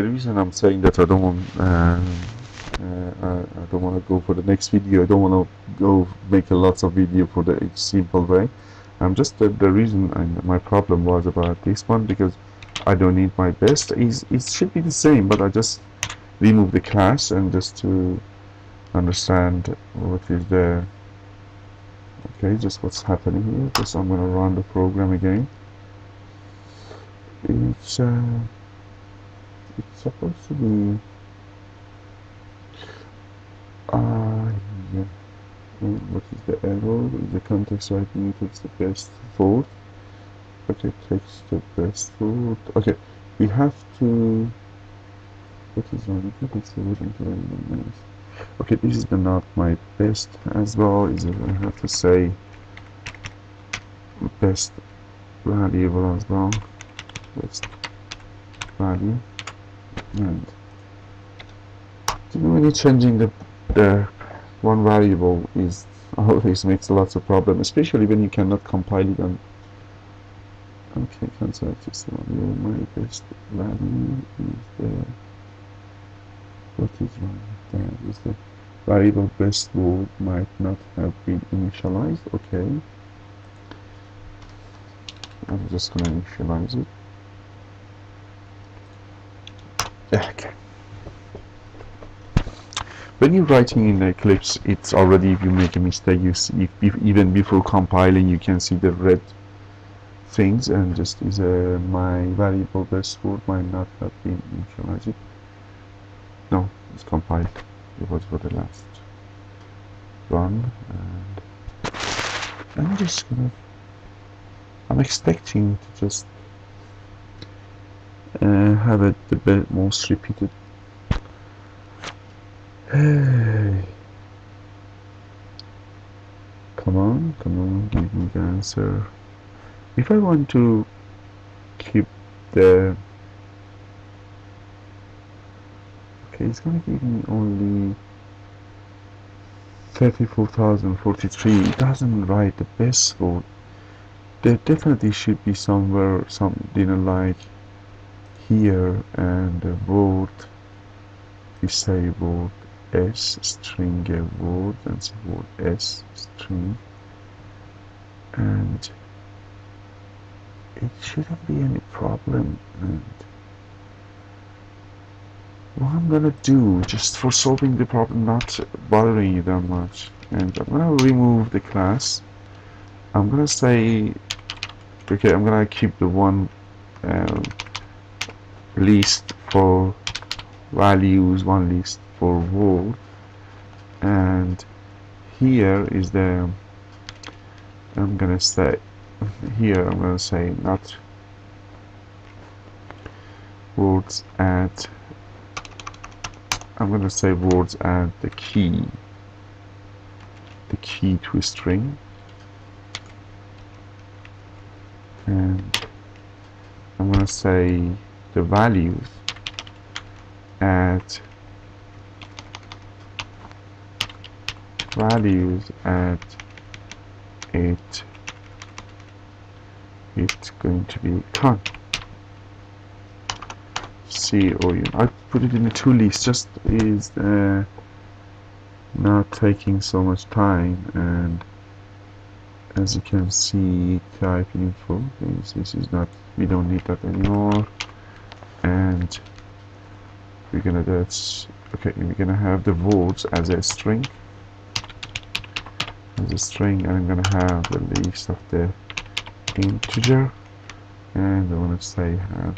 The reason I'm saying that I don't want to go for the next video. I don't want to go make a lots of video for the simple way. Just the reason my problem was about this one, because I don't need my best. It should be the same, but I just remove the class and just to understand what is the just what's happening here. Just I'm gonna run the program again. It's supposed to be yeah. What is the error? The context writing takes the best vote. Okay, takes the best vote. Okay, we have to. What is wrong? Okay, this is not my best as well. Is it? I have to say best variable as well. Best value. And when you're changing the one variable is always makes lots of problems, especially when you cannot compile it on. Okay, cancel this one. My best value is the what is wrong? That is the variable best word might not have been initialized. Okay, I'm just gonna initialize it. Okay. When you're writing in Eclipse, it's already, if you make a mistake, you see even before compiling, you can see the red things, and just is my variable best word might not have been initialized. No, it's compiled. It was for the last run, and I'm just gonna. I'm expecting to just have it the most repeated. Hey, come on, give me the answer. If I want to keep the it's gonna give me only 34,043. It doesn't write the best word. There definitely should be somewhere something like here, and the word, we say word s string a word, and say word s string, and it shouldn't be any problem. And what I'm gonna do, just for solving the problem, not bothering you that much, and I'm gonna remove the class. I'm gonna say, okay, I'm gonna keep the one list for values, one list for word, and here is the, I'm gonna say not words at, I'm gonna say words at the key to a string, and I'm gonna say the values at it's going to be con C-O-U. I put it in the two lists, just is not taking so much time, and as you can see, type info, this is not, we don't need that anymore, and we're gonna, that's okay, we're gonna have the words as a string, and I'm gonna have the list of the integer, and I want to say have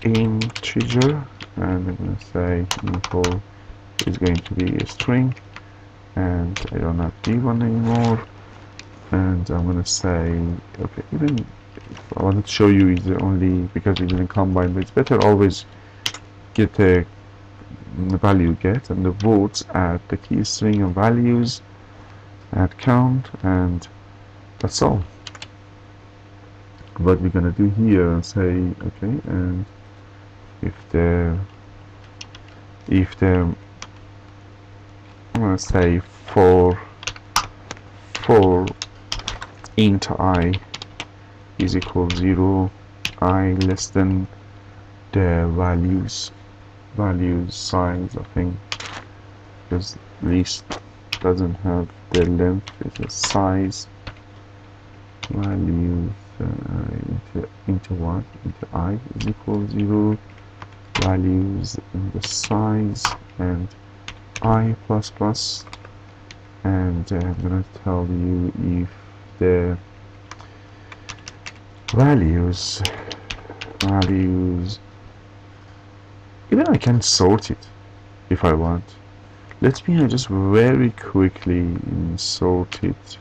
integer, and I'm going to say info is going to be a string, and I don't have d1 anymore, and I'm going to say, okay, even if I wanted to show you is only because it didn't combine, but it's better always get a value get, and the words at the key string of values at count, and that's all. What we're gonna do here and say, okay, and if the I'm gonna say for int I is equal 0, I less than the values size, I think, because list doesn't have the length, it's a size. Values into what? Into I is equal 0. Values in the size and I plus plus, and I'm gonna tell you if the values, even I can sort it if I want. Let me just very quickly sort it,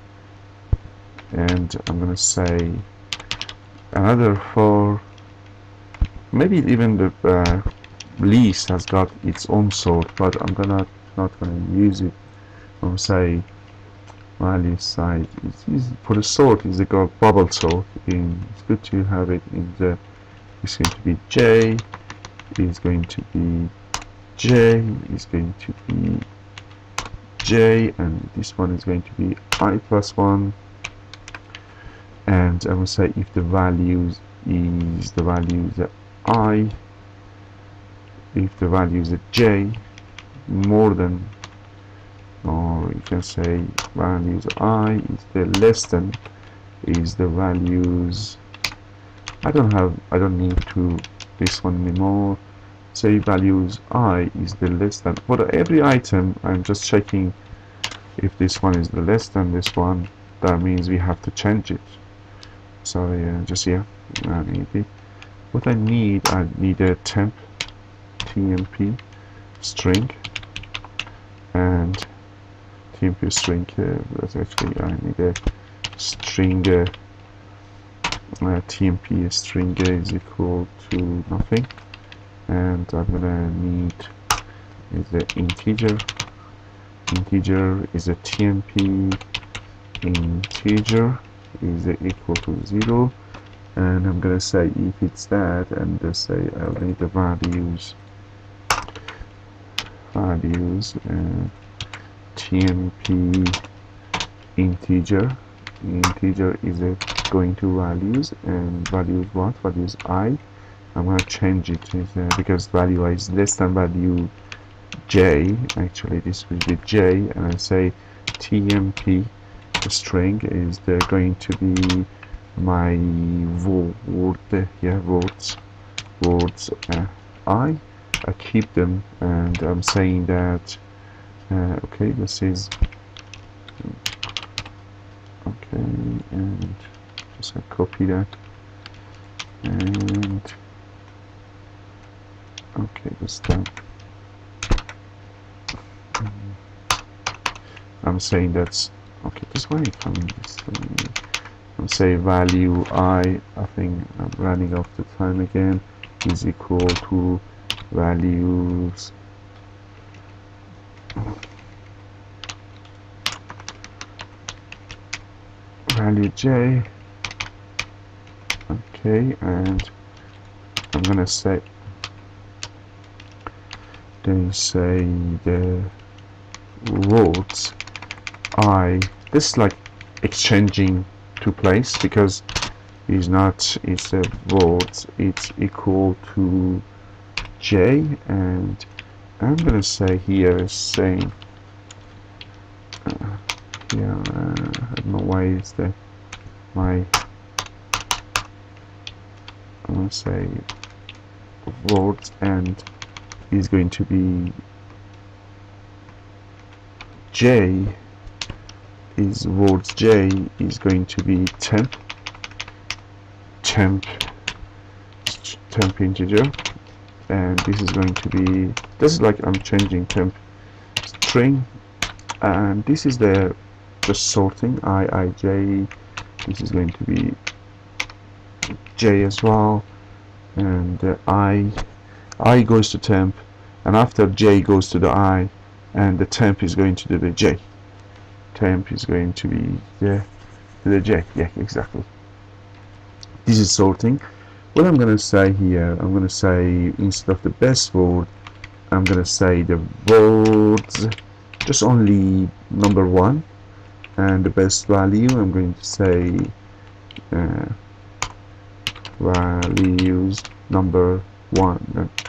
and I'm gonna say another for, maybe even the list has got its own sort, but I'm not gonna use it. I'm gonna say value size is for the sort is a bubble sort. It's good to have it in the, it's going to be J, is going to be J, is going to be J, and this one is going to be I plus 1. And I will say if the values is the values at I, if the values at J more than, or you can say values I is the less than, is the values, I don't need to this one anymore. Say values I is the less than, for every item I'm just checking if this one is the less than this one, that means we have to change it. So just here I need it. What I need a temp tmp string, and tmp string, that's actually I need a string, tmp string is equal to nothing, and I'm gonna need is the integer is a tmp integer is equal to 0, and I'm gonna say if it's that, and just say I'll need the values tmp integer is going to values, and values what? Values I. I'm gonna change it because value I is less than value J. Actually this will be J, and I say tmp string is going to be my words I keep them, and I'm saying that okay, this is okay, and just copy that, and okay, that's done. I'm saying that's okay. This way I'm say value I think I'm running out of time again, is equal to values value J. Okay, and I'm gonna say the words I, this is like exchanging to place, because it's not, it's a words, it's equal to J, and I'm gonna say here saying here I don't know why is the I'm gonna say words, and is going to be J is words J is going to be temp integer, and this is going to be, this is like I'm changing temp string, and this is the just sorting Ij, this is going to be J as well, and I goes to temp, and after J goes to the I, and the temp is going to the J. Temp is going to be the J. Yeah, exactly. This is sorting. What I'm going to say here, I'm going to say instead of the best word, I'm going to say the words just only number 1, and the best value I'm going to say values number 1